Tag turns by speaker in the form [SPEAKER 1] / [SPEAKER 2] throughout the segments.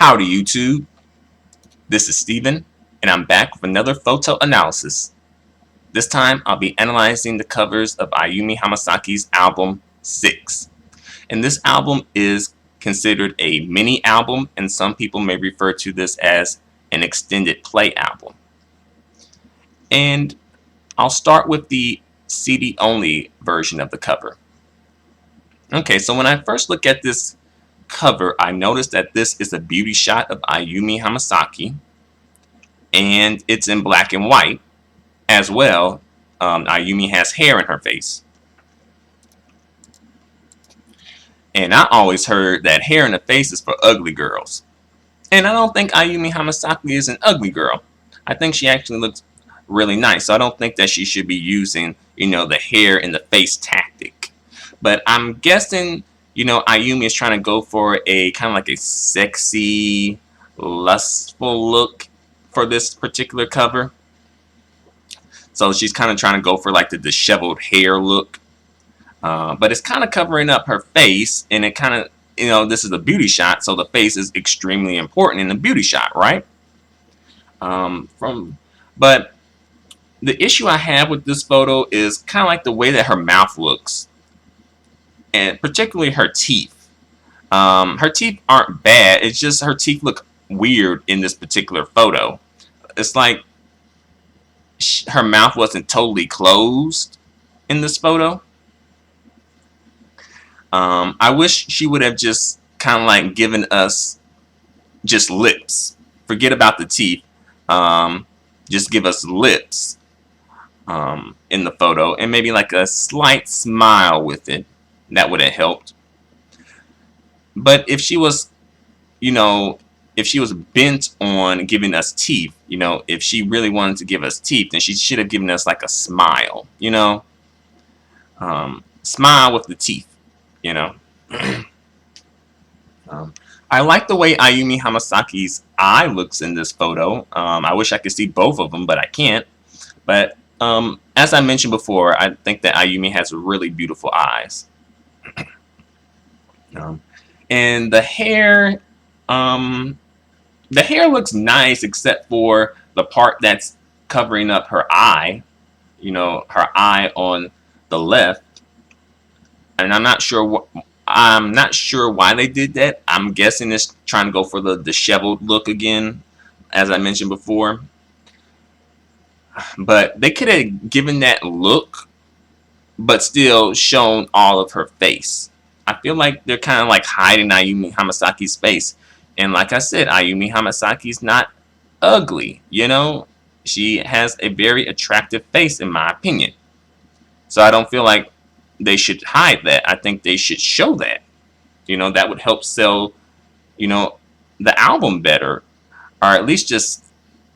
[SPEAKER 1] Howdy YouTube, this is Steven, and I'm back with another photo analysis. This time I'll be analyzing the covers of Ayumi Hamasaki's album Sixxxxx. And this album is considered a mini album, and some people may refer to this as an extended play album. And I'll start with the CD only version of the cover. Okay, so when I first look at this cover, I noticed that this is a beauty shot of Ayumi Hamasaki, and it's in black and white as well. Ayumi has hair in her face, and I always heard that hair in the face is for ugly girls, and I don't think Ayumi Hamasaki is an ugly girl. I think she actually looks really nice, so I don't think that she should be using, the hair in the face tactic. But I'm guessing Ayumi is trying to go for a kind of like a sexy, lustful look for this particular cover. So she's kind of trying to go for like the disheveled hair look. But it's kind of covering up her face, and it kind of, this is a beauty shot, so the face is extremely important in the beauty shot, right? But the issue I have with this photo is kind of like the way that her mouth looks, and particularly her teeth. Her teeth aren't bad, it's just her teeth look weird in this particular photo. It's like her mouth wasn't totally closed in this photo. I wish she would have just kind of like given us just lips. Forget about the teeth. Just give us lips in the photo, and maybe like a slight smile with it. That would have helped. But if she was, if she was bent on giving us teeth, if she really wanted to give us teeth, then she should have given us like a smile, smile with the teeth, I like the way Ayumi Hamasaki's eye looks in this photo. I wish I could see both of them, but I can't. But as I mentioned before, I think that Ayumi has really beautiful eyes. And the hair looks nice, except for the part that's covering up her eye, her eye on the left. And I'm not sure why they did that. I'm guessing it's trying to go for the disheveled look again, as I mentioned before. But they could have given that look, but still shown all of her face. I feel like they're kind of like hiding Ayumi Hamasaki's face. And like I said, Ayumi Hamasaki's not ugly, She has a very attractive face, in my opinion. So I don't feel like they should hide that. I think they should show that. That would help sell, the album better. Or at least just,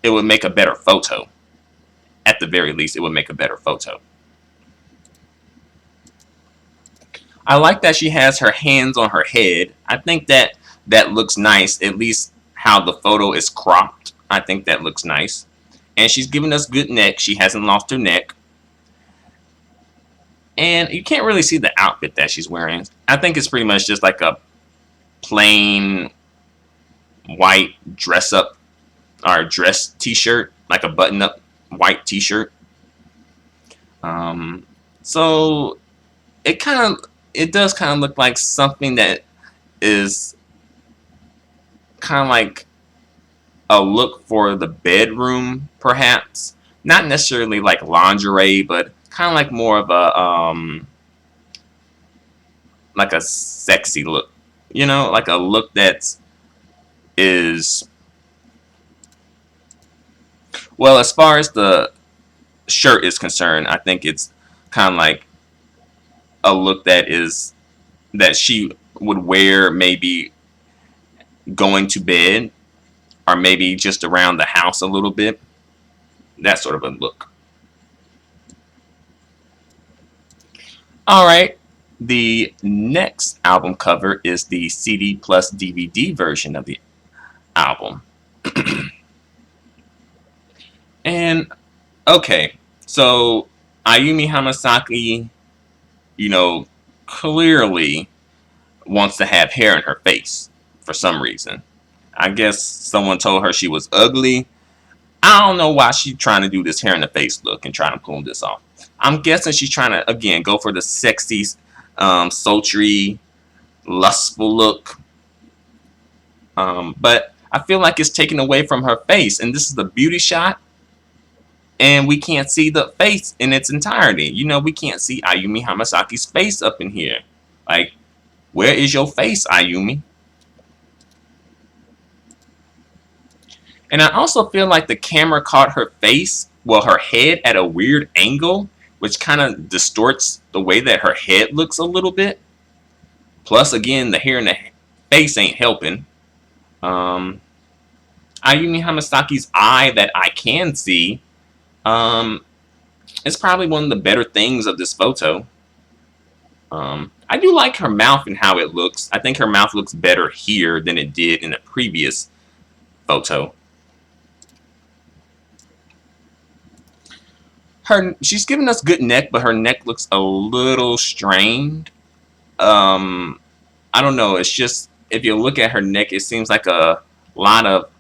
[SPEAKER 1] it would make a better photo. At the very least, it would make a better photo. I like that she has her hands on her head. I think that looks nice, at least how the photo is cropped. I think that looks nice. And she's giving us good neck. She hasn't lost her neck. And you can't really see the outfit that she's wearing. I think it's pretty much just like a plain white dress-up or dress t-shirt, like a button-up white t-shirt. So it does kind of look like something that is kind of like a look for the bedroom, perhaps. Not necessarily like lingerie, but kind of like more of a like a sexy look, like a look that is, well, as far as the shirt is concerned, I think it's kind of like a look that she would wear maybe going to bed, or maybe just around the house a little bit. That sort of a look. Alright, the next album cover is the CD plus DVD version of the album. And, okay, so Ayumi Hamasaki, clearly wants to have hair in her face for some reason. I guess someone told her she was ugly. I don't know why she's trying to do this hair in the face look and trying to pull this off. I'm guessing she's trying to, again, go for the sexy, sultry, lustful look. But I feel like it's taken away from her face. And this is the beauty shot. And we can't see the face in its entirety. You know, we can't see Ayumi Hamasaki's face up in here. Like, where is your face, Ayumi? And I also feel like the camera caught her face, well, her head at a weird angle, which kind of distorts the way that her head looks a little bit. Plus, again, the hair in the face ain't helping. Ayumi Hamasaki's eye that I can see is probably one of the better things of this photo. I do like her mouth and how it looks. I think her mouth looks better here than it did in the previous photo. She's giving us good neck, but her neck looks a little strained. I don't know. It's just, if you look at her neck, it seems like a lot of,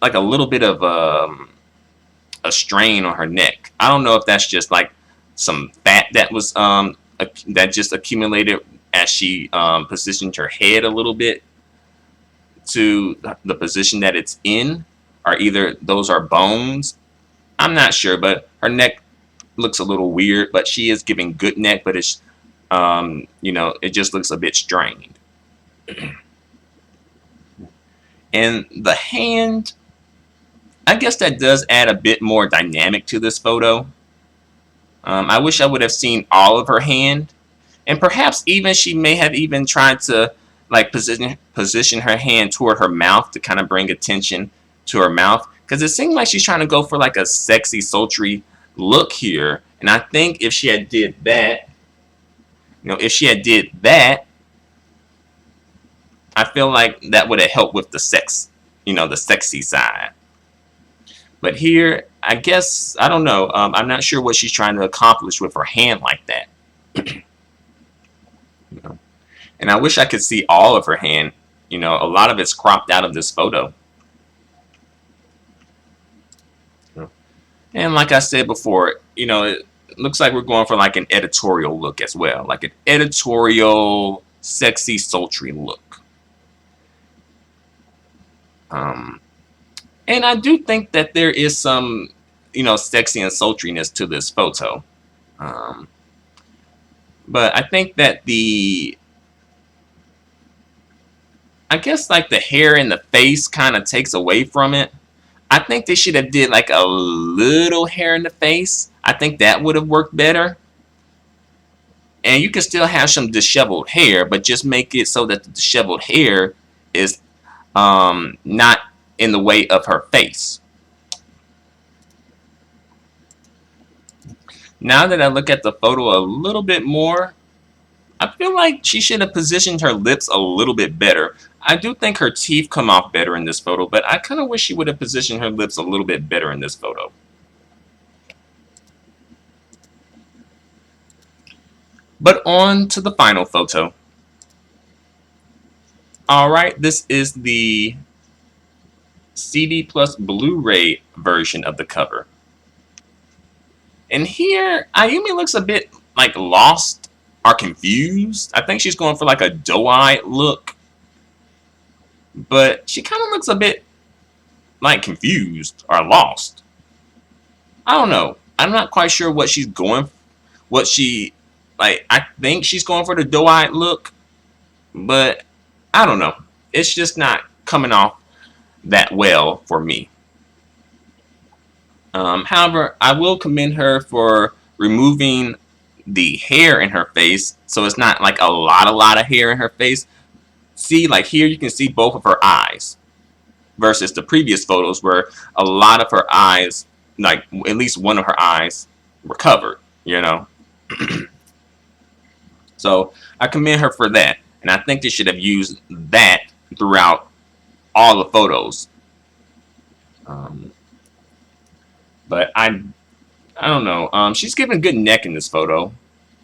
[SPEAKER 1] like a little bit of a strain on her neck. I don't know if that's just like some fat that was that just accumulated as she positioned her head a little bit to the position that it's in, or either those are bones. I'm not sure, but her neck looks a little weird, but she is giving good neck, but it's, you know, it just looks a bit strained. And the hand, I guess that does add a bit more dynamic to this photo. I wish I would have seen all of her hand, and perhaps even she may have even tried to like position her hand toward her mouth to kind of bring attention to her mouth, because it seemed like she's trying to go for like a sexy, sultry look here. And I think if she had did that, you know, if she had did that, I feel like that would have helped with the sex, you know, the sexy side. But here, I guess, I don't know. I'm not sure what she's trying to accomplish with her hand like that. You know? And I wish I could see all of her hand. You know, a lot of it's cropped out of this photo. And like I said before, you know, it looks like we're going for like an editorial look as well. Like an editorial, sexy, sultry look. And I do think that there is some, you know, sexy and sultriness to this photo. But I think that I guess like the hair in the face kind of takes away from it. I think they should have did like a little hair in the face. I think that would have worked better. And you can still have some disheveled hair, but just make it so that the disheveled hair is not in the way of her face. Now that I look at the photo a little bit more, I feel like she should have positioned her lips a little bit better. I do think her teeth come off better in this photo, but I kind of wish she would have positioned her lips a little bit better in this photo. But on to the final photo. Alright, this is the CD plus Blu-ray version of the cover. And here, Ayumi looks a bit like lost or confused. I think she's going for like a doe-eyed look. But she kind of looks a bit like confused or lost. I don't know. I'm not quite sure what she's going, I think she's going for the doe-eyed look, but I don't know. It's just not coming off that well for me. However, I will commend her for removing the hair in her face, so it's not like a lot of hair in her face. See, like here you can see both of her eyes versus the previous photos where a lot of her eyes, like at least one of her eyes, were covered, you know. So I commend her for that, and I think they should have used that throughout all the photos. But I don't know. She's giving good neck in this photo,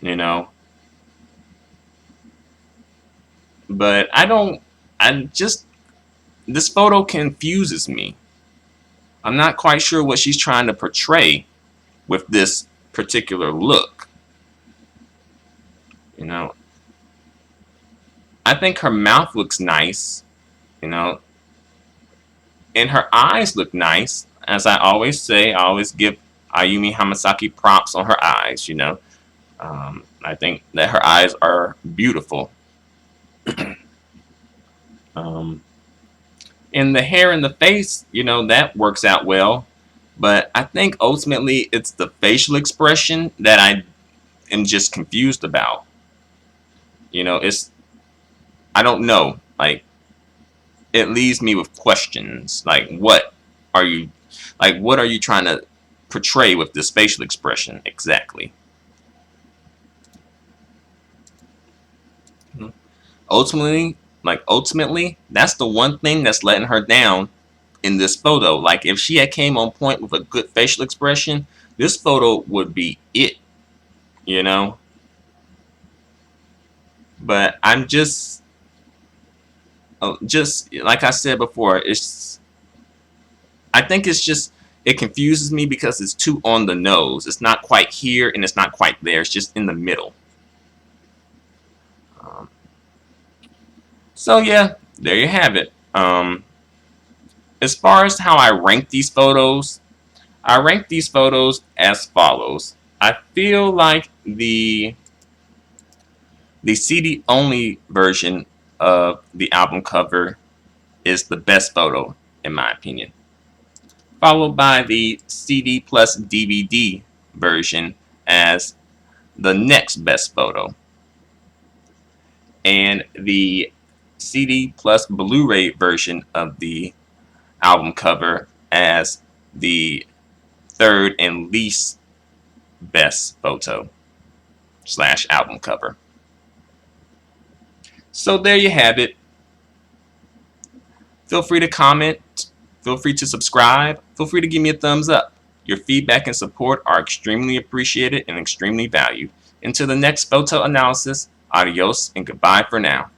[SPEAKER 1] you know. But I this photo confuses me. I'm not quite sure what she's trying to portray with this particular look. You know, I think her mouth looks nice, you know, and her eyes look nice. As I always say, I always give Ayumi Hamasaki props on her eyes, you know. I think that her eyes are beautiful. And the hair and the face, you know, that works out well. But I think ultimately it's the facial expression that I am just confused about. You know, I don't know. Like, it leaves me with questions. Like, what are you trying to portray with this facial expression exactly? Ultimately, that's the one thing that's letting her down in this photo. Like, if she had came on point with a good facial expression, this photo would be it, you know. But I'm just like I said before, I think it confuses me because it's too on the nose. It's not quite here and it's not quite there. It's just in the middle. So yeah, there you have it. As far as how I rank these photos, I rank these photos as follows. I feel like the CD only version of the album cover is the best photo in my opinion, followed by the CD plus DVD version as the next best photo, and the CD plus Blu-ray version of the album cover as the third and least best photo / album cover. So there you have it. Feel free to comment. Feel free to subscribe. Feel free to give me a thumbs up. Your feedback and support are extremely appreciated and extremely valued. Until the next photo analysis, adios and goodbye for now.